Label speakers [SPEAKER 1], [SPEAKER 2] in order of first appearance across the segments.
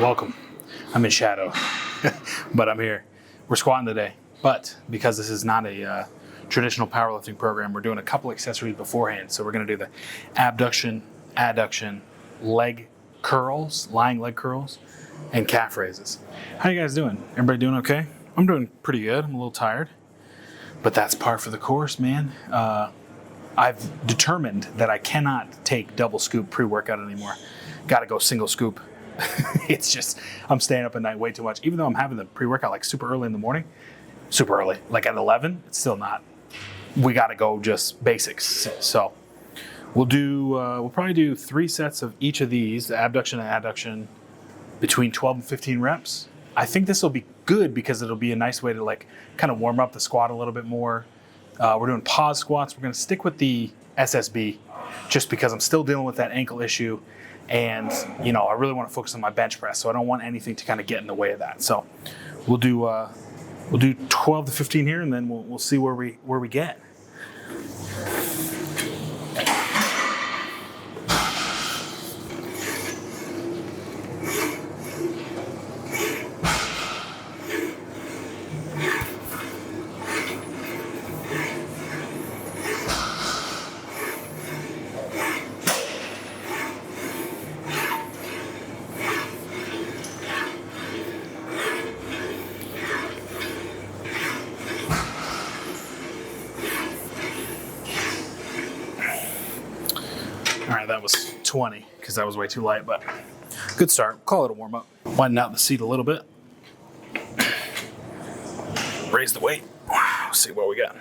[SPEAKER 1] Welcome. I'm in shadow, but I'm here. We're squatting today, but because this is not a traditional powerlifting program, we're doing a couple accessories beforehand. So we're going to do the abduction, adduction, leg curls, lying leg curls, and calf raises. How you guys doing? Everybody doing okay? I'm doing pretty good. I'm a little tired, but that's par for the course, man. I've determined that I cannot take double scoop pre-workout anymore. Got to go single scoop. It's just, I'm staying up at night way too much. Even though I'm having the pre-workout like super early in the morning, super early, like at 11, it's still not. We got to go just basics. So we'll probably do 3 sets of each of these, the abduction and adduction, between 12 and 15 reps. I think this will be good because it'll be a nice way to like kind of warm up the squat a little bit more. We're doing pause squats. We're going to stick with the SSB just because I'm still dealing with that ankle issue. And, you know, I really want to focus on my bench press, so I don't want anything to kind of get in the way of that. So we'll do 12 to 15 here, and then we'll see where we get. All right, that was 20 because that was way too light, but good start. Call it a warm up. Widen out the seat a little bit. Raise the weight. Let's see what we got.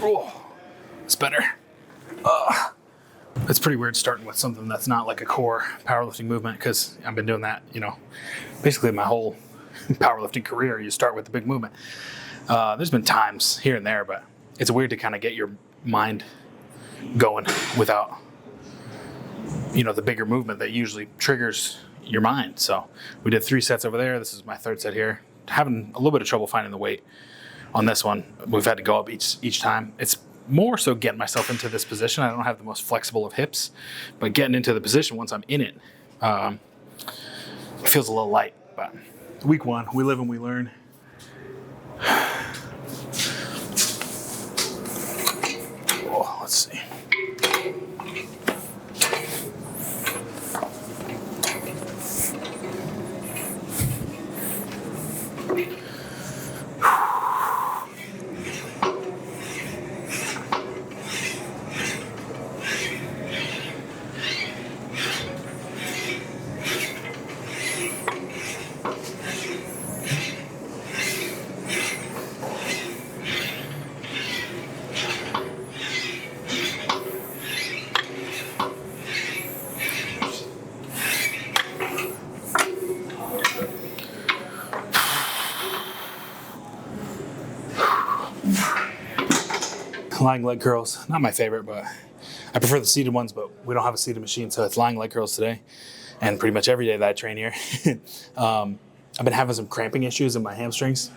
[SPEAKER 1] Oh, it's better. It's pretty weird starting with something that's not like a core powerlifting movement because I've been doing that, you know, basically my whole powerlifting career. You start with the big movement. There's been times here and there, but it's weird to kind of get your mind going without, you know, the bigger movement that usually triggers your mind. So we did 3 sets over there. This is my 3rd set here. Having a little bit of trouble finding the weight on this one. We've had to go up each time. It's more so getting myself into this position. I don't have the most flexible of hips, but getting into the position once I'm in it, it feels a little light. But week 1, we live and we learn. Oh, let's see. Lying leg curls, not my favorite, but I prefer the seated ones, but we don't have a seated machine, so it's lying leg curls today. And pretty much every day that I train here. I've been having some cramping issues in my hamstrings,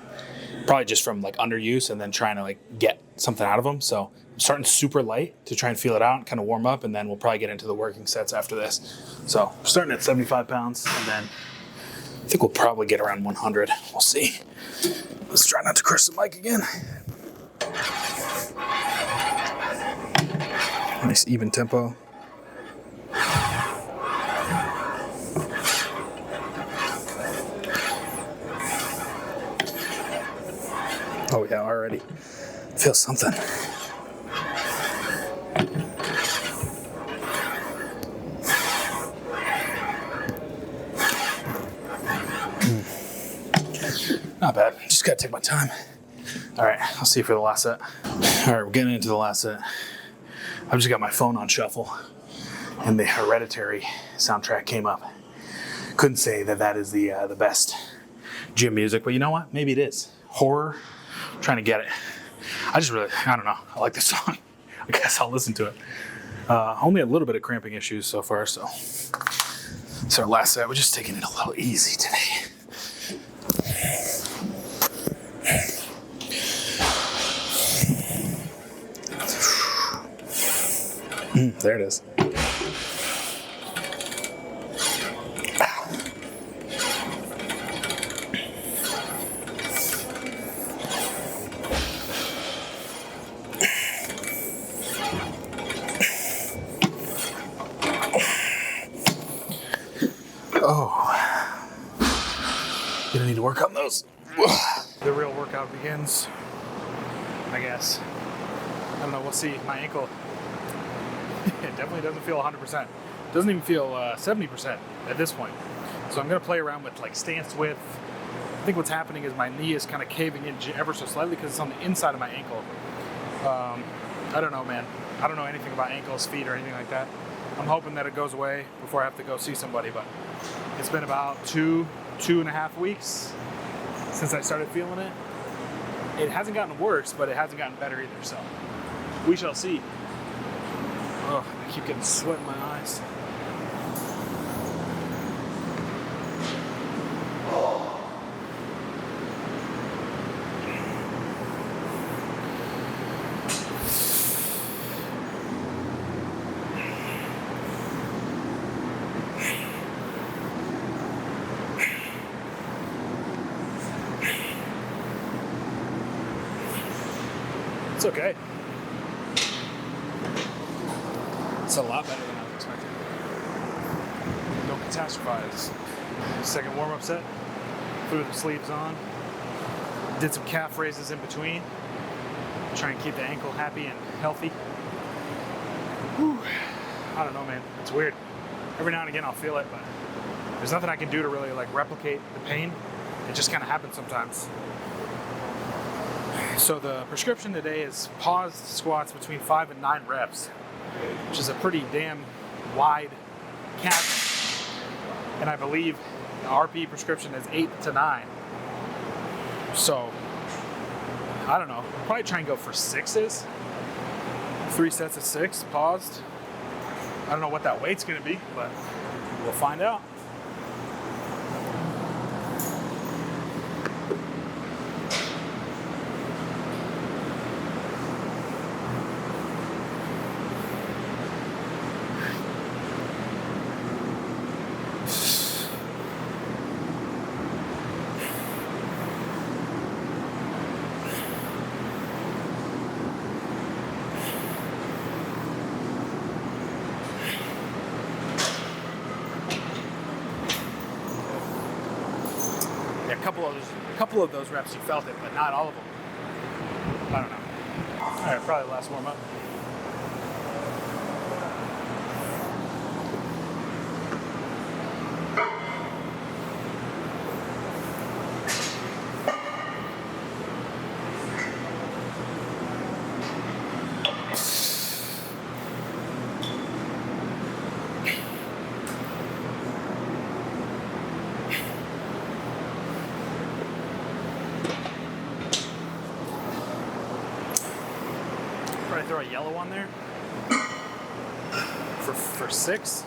[SPEAKER 1] probably just from like underuse and then trying to like get something out of them. So I'm starting super light to try and feel it out and kind of warm up, and then we'll probably get into the working sets after this. So we're starting at 75 pounds, and then I think we'll probably get around 100. We'll see. Let's try not to crush the mic again. Nice even tempo. Oh yeah, already feel something. Not bad, just gotta take my time. All right, I'll see you for the last set. All right, we're getting into the last set. I've just got my phone on shuffle and the Hereditary soundtrack came up. Couldn't say that is the best gym music, but you know what? Maybe it is. Horror, I'm trying to get it. I don't know. I like this song. I guess I'll listen to it. Only a little bit of cramping issues so far, so it's our last set. We're just taking it a little easy today. There it is. Oh, gonna need to work on those. The real workout begins, I guess. I don't know, we'll see. My ankle, it definitely doesn't feel 100%. Doesn't even feel 70% at this point. So I'm gonna play around with like stance width. I think what's happening is my knee is kind of caving in ever so slightly because it's on the inside of my ankle. I don't know, man. I don't know anything about ankles, feet, or anything like that. I'm hoping that it goes away before I have to go see somebody, but it's been about 2.5 weeks since I started feeling it. It hasn't gotten worse, but it hasn't gotten better either, so we shall see. Oh, I keep getting sweat in my eyes. It's okay. It's a lot better than I was expecting. Don't catastrophize. Second warm-up set. Threw the sleeves on. Did some calf raises in between. Try and keep the ankle happy and healthy. Whew. I don't know, man. It's weird. Every now and again I'll feel it, but there's nothing I can do to really like replicate the pain. It just kind of happens sometimes. So the prescription today is paused squats between 5 and 9 reps, which is a pretty damn wide chasm. And I believe the RP prescription is 8 to 9. So I don't know. I'll probably try and go for 6s. 3 sets of 6 paused. I don't know what that weight's gonna be, but we'll find out. A couple of those reps you felt it, but not all of them. I don't know. All right, probably the last warm up. Throw a yellow on there for 6.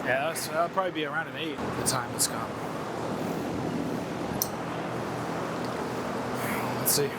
[SPEAKER 1] Yeah, that'll probably be around an 8 at the time it's come. Let's see.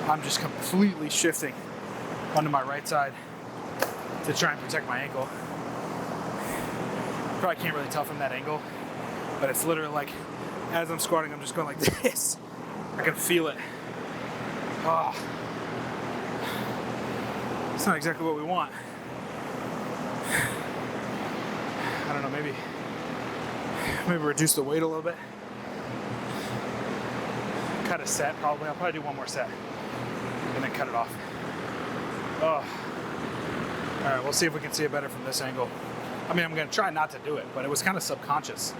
[SPEAKER 1] I'm just completely shifting onto my right side to try and protect my ankle. Probably can't really tell from that angle, but it's literally like as I'm squatting, I'm just going like this. I can feel it. Oh. It's not exactly what we want. I don't know, maybe reduce the weight a little bit. Cut a set probably. I'll probably do one more set and then cut it off. Oh. All right, we'll see if we can see it better from this angle. I mean, I'm gonna try not to do it, but it was kind of subconscious.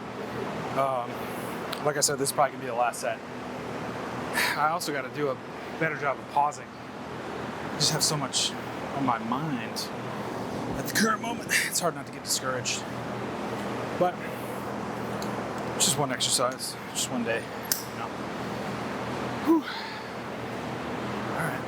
[SPEAKER 1] Like I said, this is probably gonna be the last set. I also gotta do a better job of pausing. I just have so much on my mind at the current moment. It's hard not to get discouraged. But it's just one exercise, just one day, you know. Whew. All right.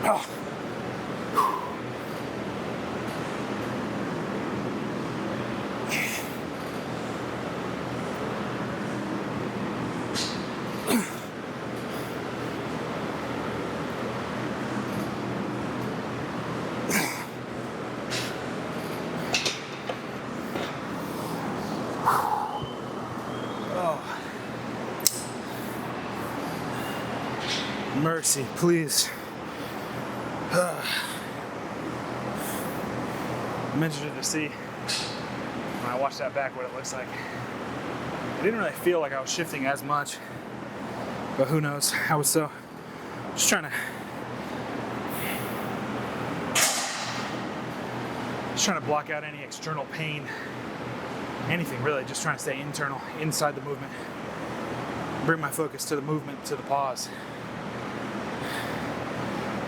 [SPEAKER 1] Come on. Oh. Mercy, please. I'm interested to see when I watch that back what it looks like. I didn't really feel like I was shifting as much, but who knows? I was just trying to block out any external pain, anything really, just trying to stay internal, inside the movement. Bring my focus to the movement, to the pause.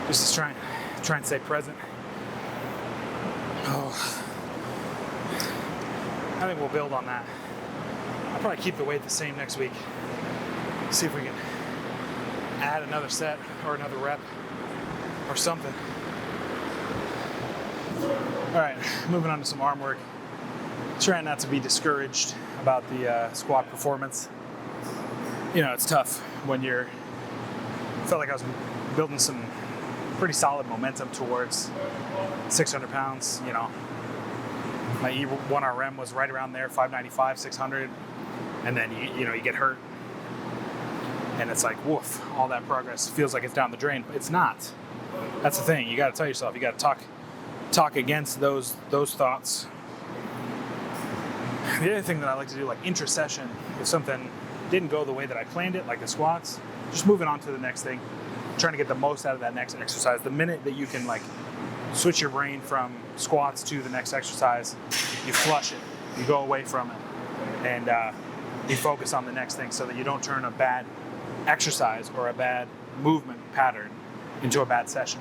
[SPEAKER 1] Just to try and stay present. Oh, I think we'll build on that. I'll probably keep the weight the same next week. See if we can add another set or another rep or something. All right, moving on to some arm work. Trying not to be discouraged about the squat performance. You know, it's tough when felt like I was building some pretty solid momentum towards 600 pounds, you know. My E1RM was right around there, 595, 600, and then you get hurt, and it's like, woof, all that progress feels like it's down the drain, but it's not. That's the thing. You got to tell yourself, you got to talk against those thoughts. The other thing that I like to do, like intra-session, if something didn't go the way that I planned it, like the squats, just moving on to the next thing. Trying to get the most out of that next exercise. The minute that you can like switch your brain from squats to the next exercise, you flush it, you go away from it, and you focus on the next thing so that you don't turn a bad exercise or a bad movement pattern into a bad session,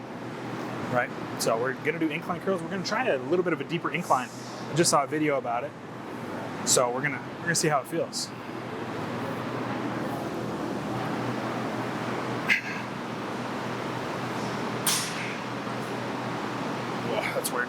[SPEAKER 1] right? So we're gonna do incline curls. We're gonna try a little bit of a deeper incline. I just saw a video about it, so we're gonna see how it feels. That's weird.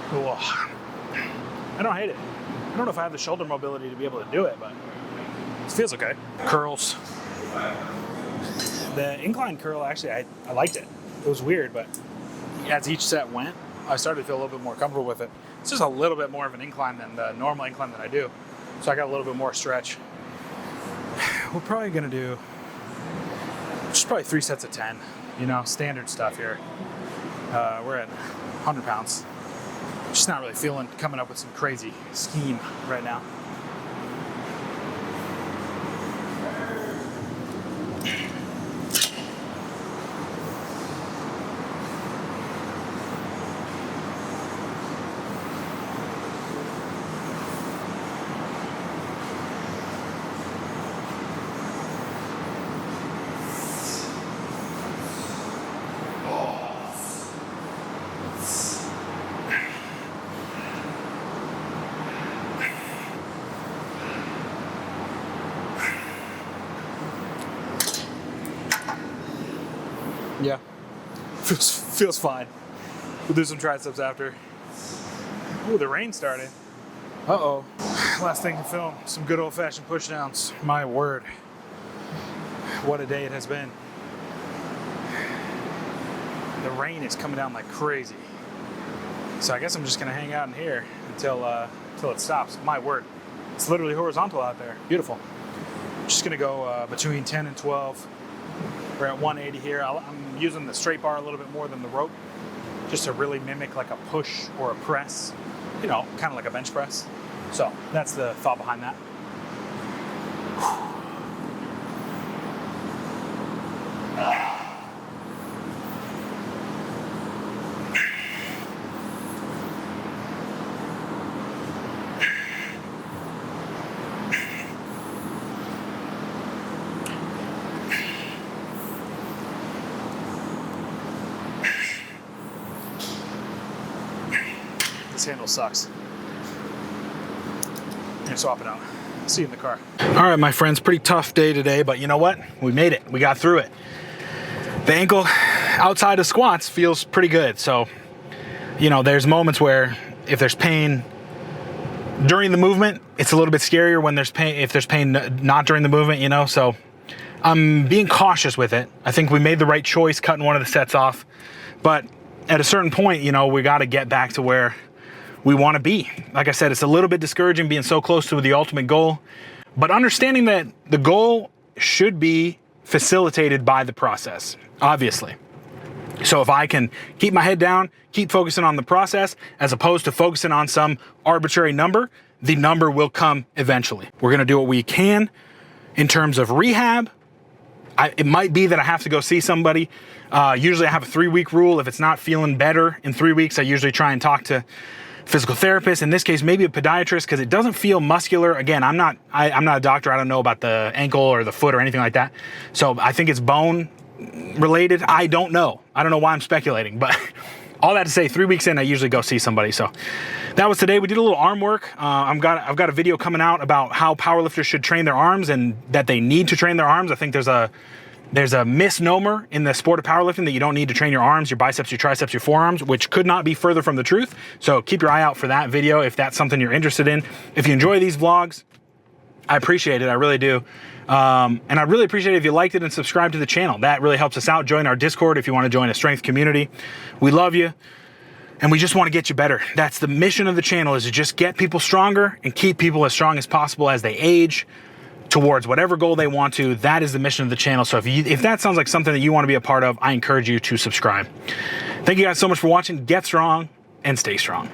[SPEAKER 1] Cool. I don't hate it. I don't know if I have the shoulder mobility to be able to do it, but it feels okay. Curls. The incline curl, actually, I liked it. It was weird, but as each set went, I started to feel a little bit more comfortable with it. It's just a little bit more of an incline than the normal incline that I do. So I got a little bit more stretch. We're probably gonna do just probably 3 sets of 10, you know, standard stuff here. We're at 100 pounds. Just not really feeling coming up with some crazy scheme right now. Yeah, feels fine. We'll do some triceps after. Ooh, the rain started. Uh-oh. Last thing to film, some good old-fashioned pushdowns. My word. What a day it has been. The rain is coming down like crazy. So I guess I'm just gonna hang out in here until it stops. My word. It's literally horizontal out there. Beautiful. Just gonna go between 10 and 12. We're at 180 here. I'm using the straight bar a little bit more than the rope, just to really mimic like a push or a press, you know, kind of like a bench press. So that's the thought behind that. This handle sucks. Here, swap it out. See you in the car. All right, my friends, pretty tough day today, but you know what? We made it. We got through it. The ankle outside of squats feels pretty good. So, you know, there's moments where if there's pain during the movement, it's a little bit scarier when there's pain, if there's pain not during the movement, you know? So I'm being cautious with it. I think we made the right choice cutting one of the sets off, but at a certain point, you know, we got to get back to where we want to be. Like I said, it's a little bit discouraging being so close to the ultimate goal, but understanding that the goal should be facilitated by the process, obviously. So if I can keep my head down, keep focusing on the process, as opposed to focusing on some arbitrary number, the number will come eventually. We're going to do what we can in terms of rehab. It might be that I have to go see somebody. Usually I have a 3-week rule. If it's not feeling better in 3 weeks, I usually try and talk to physical therapist, in this case maybe a podiatrist, because it doesn't feel muscular. Again, I'm not a doctor. I don't know about the ankle or the foot or anything like that. So I think it's bone related. I don't know why I'm speculating, but all that to say, 3 weeks in, I usually go see somebody. So that was today. We did a little arm work. I've got a video coming out about how powerlifters should train their arms and that they need to train their arms. I think there's a misnomer in the sport of powerlifting that you don't need to train your arms, your biceps, your triceps, your forearms, which could not be further from the truth. So keep your eye out for that video if that's something you're interested in. If you enjoy these vlogs, I appreciate it. I really do. And I'd really appreciate it if you liked it and subscribed to the channel. That really helps us out. Join our Discord if you want to join a strength community. We love you, and we just want to get you better. That's the mission of the channel, is to just get people stronger and keep people as strong as possible as they age towards whatever goal they want to. That is the mission of the channel. So if that sounds like something that you want to be a part of, I encourage you to subscribe. Thank you guys so much for watching. Get strong and stay strong.